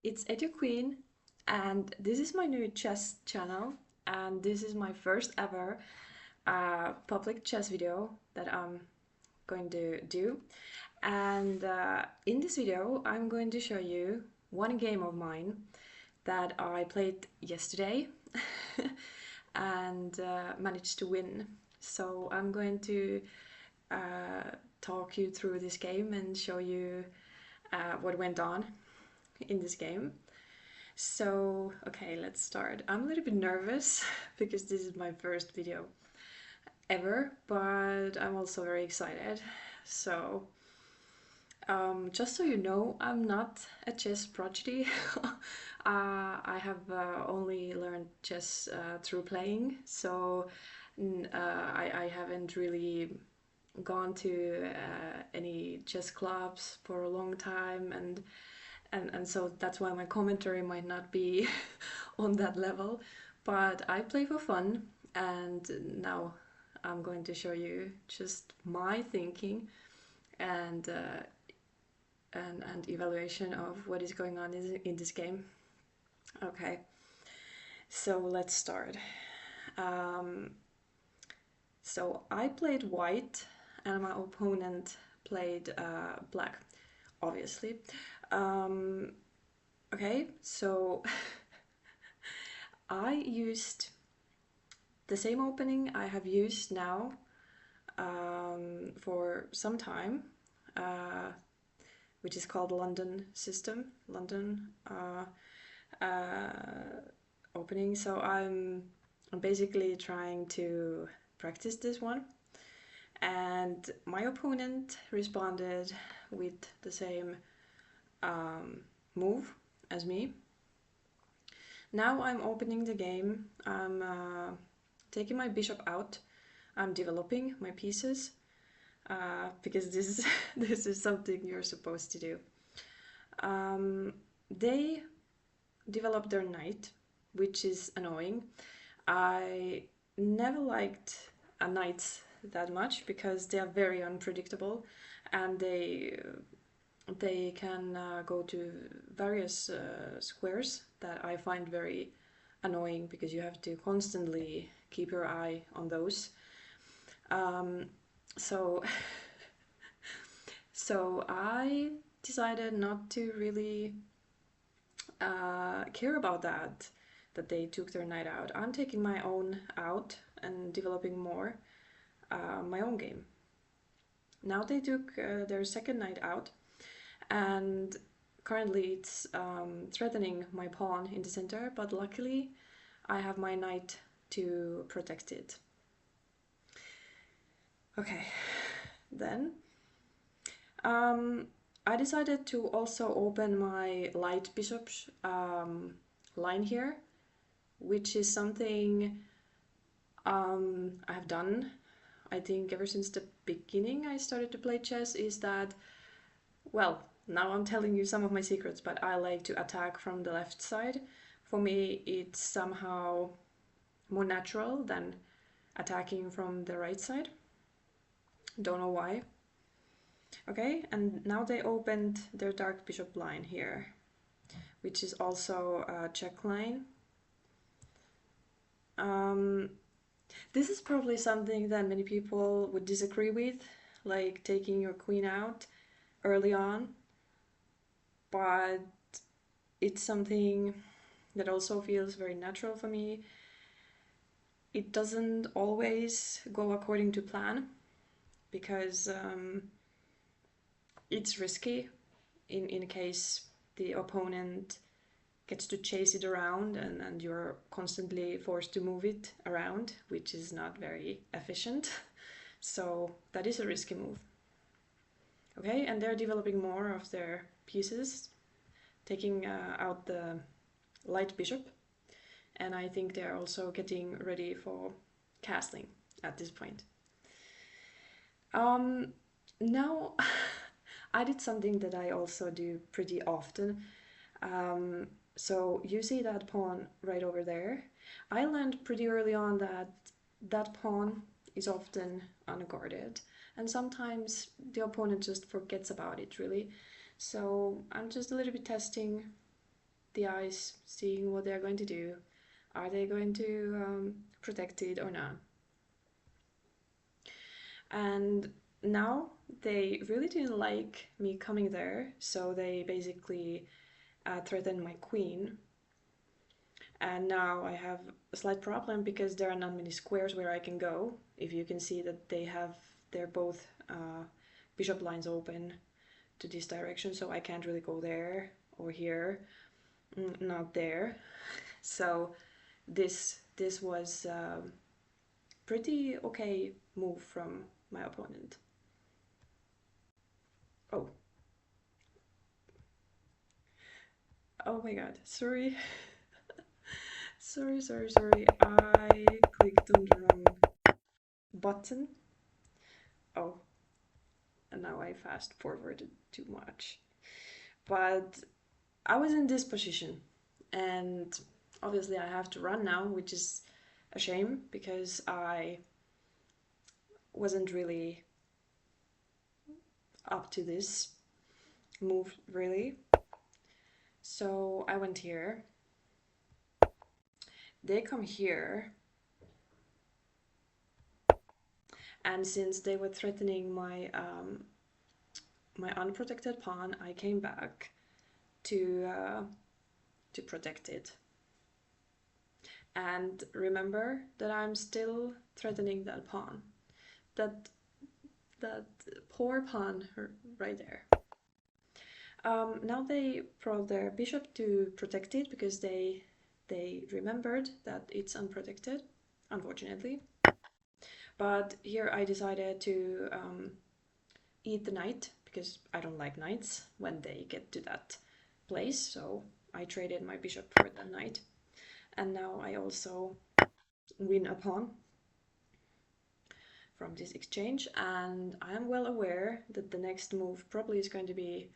It's EduQueen, and this is my new chess channel, and this is my first ever public chess video that I'm going to do. And in this video, I'm going to show you one game of mine that I played yesterday and managed to win. So I'm going to talk you through this game and show you what went on in this game. So, okay, let's start. I'm a little bit nervous because this is my first video ever, but I'm also very excited. So, just so you know, I'm not a chess prodigy. I have only learned chess through playing, so I haven't really gone to any chess clubs for a long time, and so that's why my commentary might not be on that level. But I play for fun, and now I'm going to show you just my thinking and and evaluation of what is going on in this game. Okay, so let's start. Um, so I played white, and my opponent played black, obviously. Um, okay, so I used the same opening I have used now for some time, which is called London system, London opening. So I'm basically trying to practice this one, and my opponent responded with the same move as me. Now I'm opening the game. I'm taking my bishop out. I'm developing my pieces because this is this is something you're supposed to do. They developed their knight, which is annoying. I never liked knights that much because they are very unpredictable, and they can go to various squares that I find very annoying because you have to constantly keep your eye on those. So so I decided not to really care about that they took their knight out. I'm taking my own out and developing more my own game. Now they took their second knight out, and currently it's threatening my pawn in the center, but luckily I have my knight to protect it. Okay, then I decided to also open my light bishop's line here, which is something I have done, I think, ever since the beginning I started to play chess, is that, well, now I'm telling you some of my secrets, but I like to attack from the left side. For me, it's somehow more natural than attacking from the right side. Don't know why. Okay, and now they opened their dark bishop line here, which is also a check line. This is probably something that many people would disagree with, like taking your queen out early on, but it's something that also feels very natural for me. It doesn't always go according to plan because it's risky in case the opponent gets to chase it around, and you're constantly forced to move it around, which is not very efficient. So that is a risky move. Okay, and they're developing more of their pieces, taking out the light bishop, and I think they're also getting ready for castling at this point. Now I did something that I also do pretty often. So you see that pawn right over there. I learned pretty early on that that pawn is often unguarded, and sometimes the opponent just forgets about it, really. So I'm just a little bit testing the eyes, seeing what they're going to do. Are they going to protect it or not? And now they really didn't like me coming there, so they basically threatened my queen. And now I have a slight problem because there are not many squares where I can go. If you can see that they're both bishop lines open to this direction, so I can't really go there or here, not there. So this was pretty okay move from my opponent. Oh, oh my god, sorry. Sorry. I clicked on the wrong button. Oh, and now I fast forwarded too much. But I was in this position, and obviously I have to run now, which is a shame because I wasn't really up to this move, really. So I went here. They come here, and since they were threatening my unprotected pawn, I came back to protect it. And remember that I'm still threatening that pawn, that that poor pawn right there. Now they brought their bishop to protect it because they remembered that it's unprotected, unfortunately. But here I decided to eat the knight because I don't like knights when they get to that place, so I traded my bishop for the knight. And now I also win a pawn from this exchange, and I am well aware that the next move probably is going to be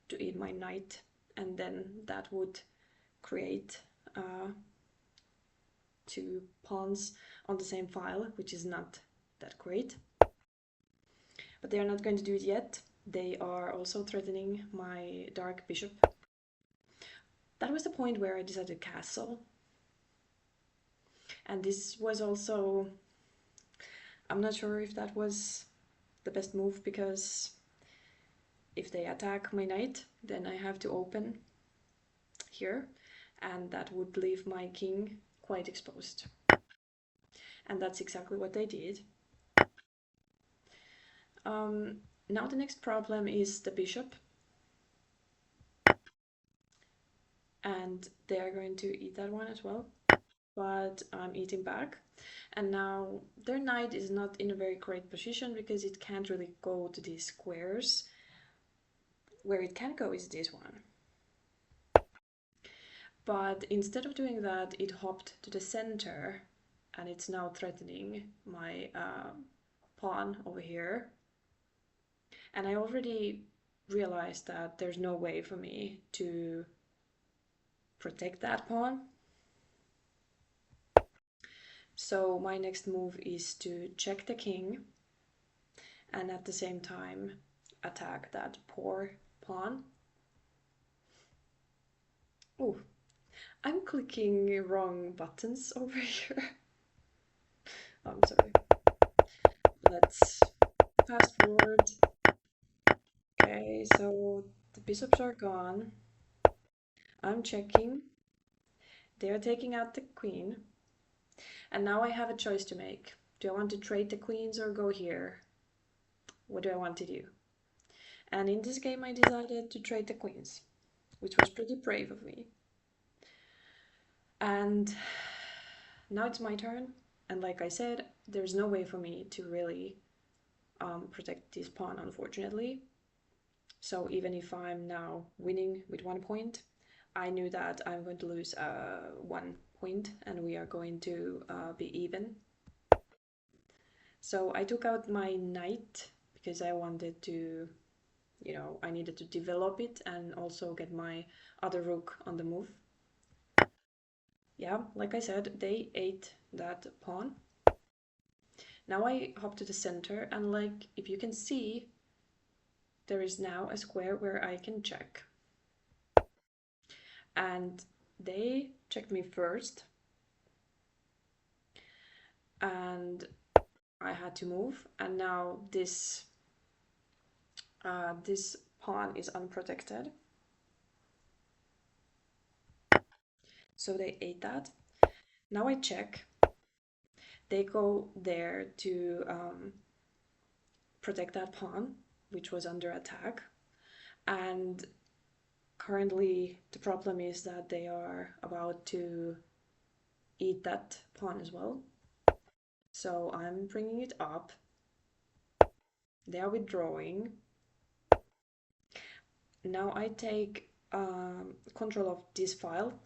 to eat my knight, and then that would create two pawns on the same file, which is not that great. But they are not going to do it yet. They are also threatening my dark bishop. That was the point where I decided castle. And this was also, I'm not sure if that was the best move, because if they attack my knight, then I have to open here, and that would leave my king quite exposed. And that's exactly what they did. Now the next problem is the bishop. And they are going to eat that one as well. But I'm eating back. And now their knight is not in a very great position because it can't really go to these squares. Where it can go is this one. But instead of doing that, it hopped to the center, and it's now threatening my pawn over here. And I already realized that there's no way for me to protect that pawn. So my next move is to check the king and at the same time attack that poor pawn. Oh, I'm clicking wrong buttons over here. Oh, I'm sorry. Let's fast forward. Okay, so the bishops are gone. I'm checking. They're taking out the queen. And now I have a choice to make. Do I want to trade the queens or go here? What do I want to do? And in this game I decided to trade the queens, which was pretty brave of me. And now it's my turn. And like I said, there's no way for me to really protect this pawn, unfortunately. So even if I'm now winning with 1 point, I knew that I'm going to lose 1 point and we are going to be even. So I took out my knight because I wanted to, I needed to develop it and also get my other rook on the move. Yeah, like I said, they ate that pawn. Now I hop to the center, and like if you can see, there is now a square where I can check. And they checked me first, and I had to move, and now this pawn is unprotected. So they ate that. Now I check. They go there to protect that pawn, which was under attack. And currently, the problem is that they are about to eat that pawn as well. So I'm bringing it up. They are withdrawing. Now I take control of this file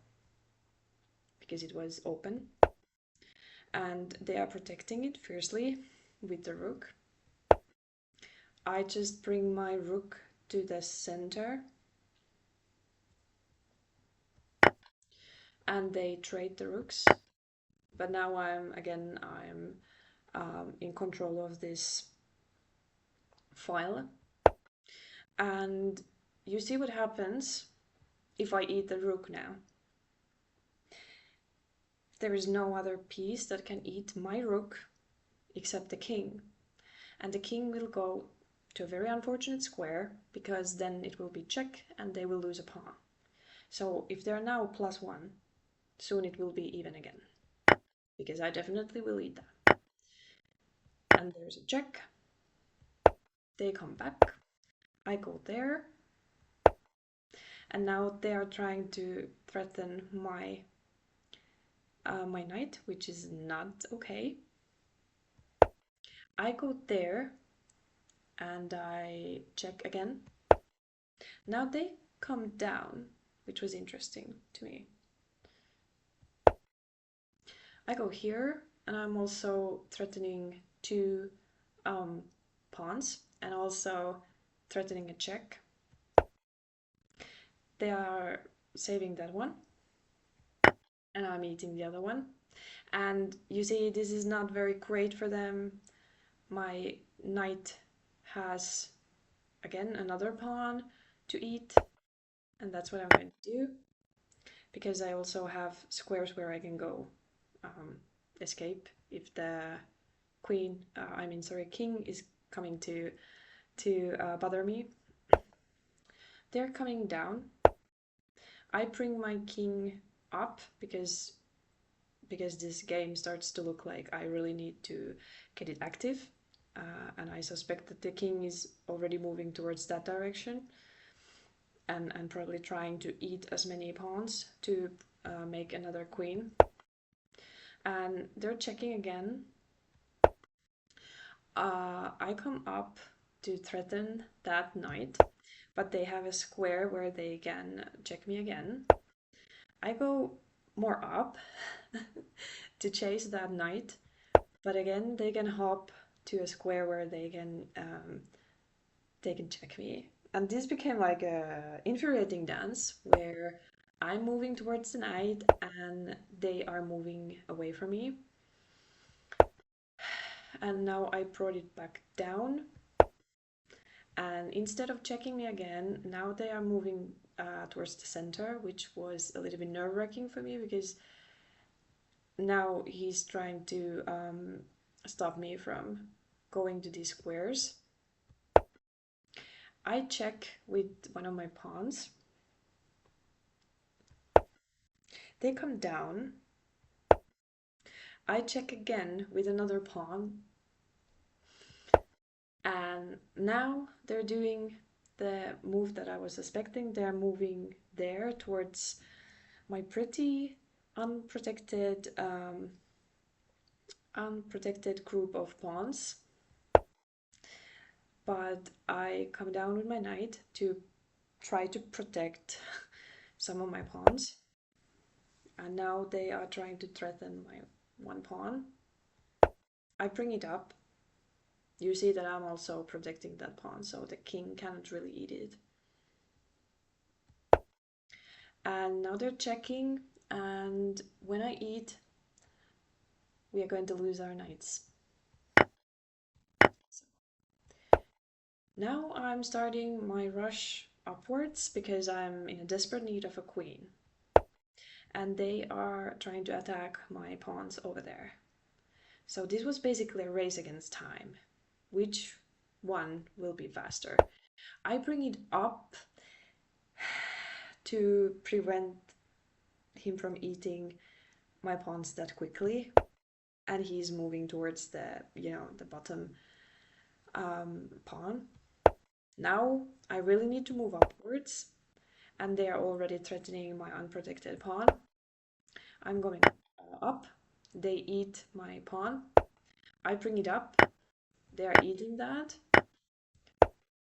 because it was open, and they are protecting it fiercely with the rook. I just bring my rook to the center, and they trade the rooks. But now I'm in control of this file, and you see what happens if I eat the rook now. There is no other piece that can eat my rook except the king, and the king will go to a very unfortunate square because then it will be check and they will lose a pawn. So if they're now +1, soon it will be even again, because I definitely will eat that. And there's a check. They come back. I go there. And now they are trying to threaten my my knight, which is not okay. I go there and I check again. Now they come down, which was interesting to me. I go here and I'm also threatening two pawns and also threatening a check. They are saving that one and I'm eating the other one. And you see, this is not very great for them. My knight has again another pawn to eat, and that's what I'm going to do, because I also have squares where I can go escape if the king is coming to bother me. They're coming down. I bring my king up because this game starts to look like I really need to get it active, and I suspect that the king is already moving towards that direction, and probably trying to eat as many pawns to make another queen. And they're checking again. I come up to threaten that knight, but they have a square where they can check me again. I go more up to chase that knight, but again they can hop to a square where they can check me. And this became like a infuriating dance where I'm moving towards the knight and they are moving away from me. And now I brought it back down, and instead of checking me again, now they are moving towards the center, which was a little bit nerve-wracking for me because now he's trying to stop me from going to these squares. I check with one of my pawns. They come down. I check again with another pawn. And now they're doing the move that I was suspecting. They're moving there towards my pretty unprotected group of pawns. But I come down with my knight to try to protect some of my pawns. And now they are trying to threaten my one pawn. I bring it up. You see that I'm also protecting that pawn, so the king cannot really eat it. And now they're checking, and when I eat, we are going to lose our knights. So now I'm starting my rush upwards because I'm in a desperate need of a queen. and they are trying to attack my pawns over there. So this was basically a race against time. Which one will be faster? I bring it up to prevent him from eating my pawns that quickly, and he's moving towards the bottom pawn. Now I really need to move upwards, and they are already threatening my unprotected pawn. I'm going up. They eat my pawn. I bring it up. They are eating that.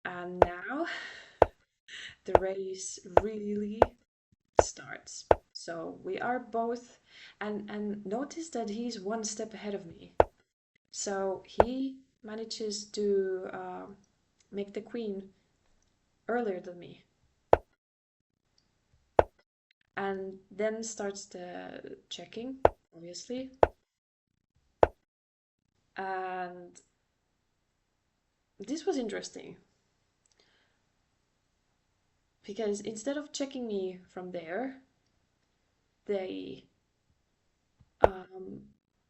And now the race really starts. So we are both, and notice that he's one step ahead of me. So he manages to make the queen earlier than me. And then starts the checking, obviously. And this was interesting because instead of checking me from there, they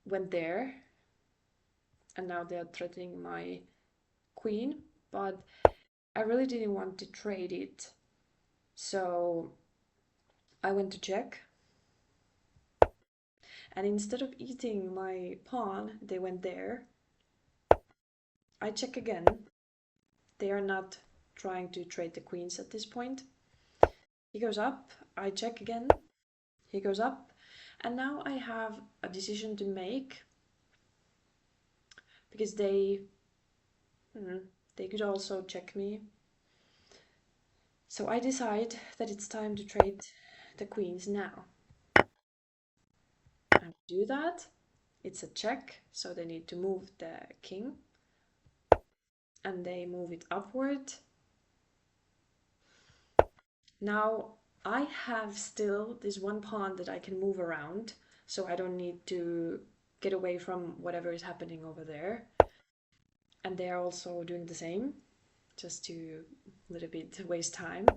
went there, and now they're threatening my queen. But I really didn't want to trade it, so I went to check, and instead of eating my pawn, they went there. I check again. They are not trying to trade the queens at this point. He goes up. I check again. He goes up. And now I have a decision to make because they could also check me. So I decide that it's time to trade the queens now. And do that. It's a check, so they need to move the king. And they move it upward. Now I have still this one pawn that I can move around, so I don't need to get away from whatever is happening over there. And they are also doing the same, just to a little bit waste time.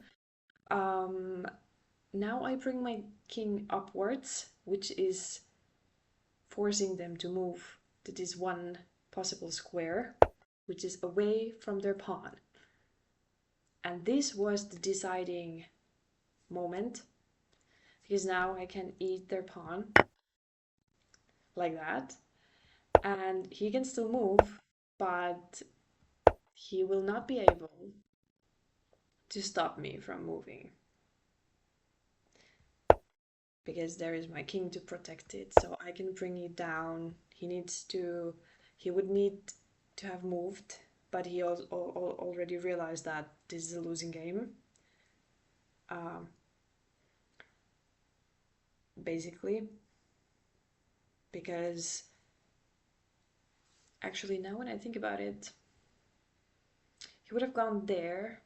Now I bring my king upwards, which is forcing them to move to this one possible square, which is away from their pawn. And this was the deciding moment, because now I can eat their pawn like that, and he can still move, but he will not be able to stop me from moving because there is my king to protect it, so I can bring it down. He would need to have moved, but he also already realized that this is a losing game. Basically, because actually now when I think about it, he would have gone there.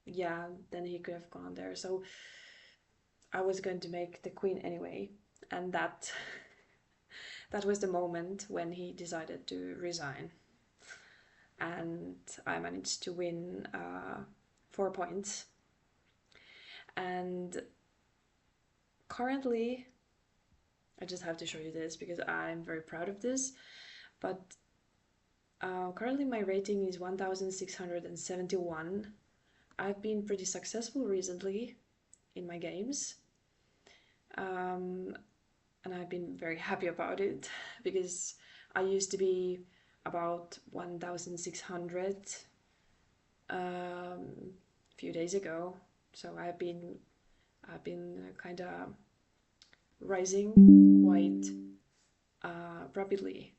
Yeah, then he could have gone there. So I was going to make the queen anyway, and that was the moment when he decided to resign. And I managed to win 4 points. And currently, I just have to show you this because I'm very proud of this, but currently my rating is 1671. I've been pretty successful recently in my games, and I've been very happy about it because I used to be about 1600 a few days ago, so I've been kind of rising quite rapidly.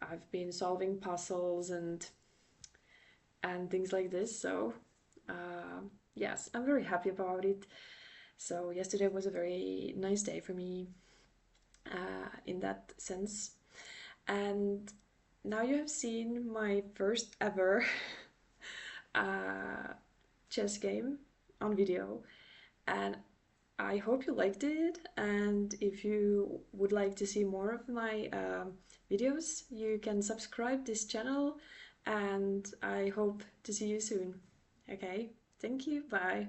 I've been solving puzzles and things like this, so yes, I'm very happy about it. So yesterday was a very nice day for me in that sense. And now you have seen my first ever chess game on video, and I hope you liked it. And if you would like to see more of my videos, you can subscribe this channel, and I hope to see you soon. Okay, Thank you. Bye.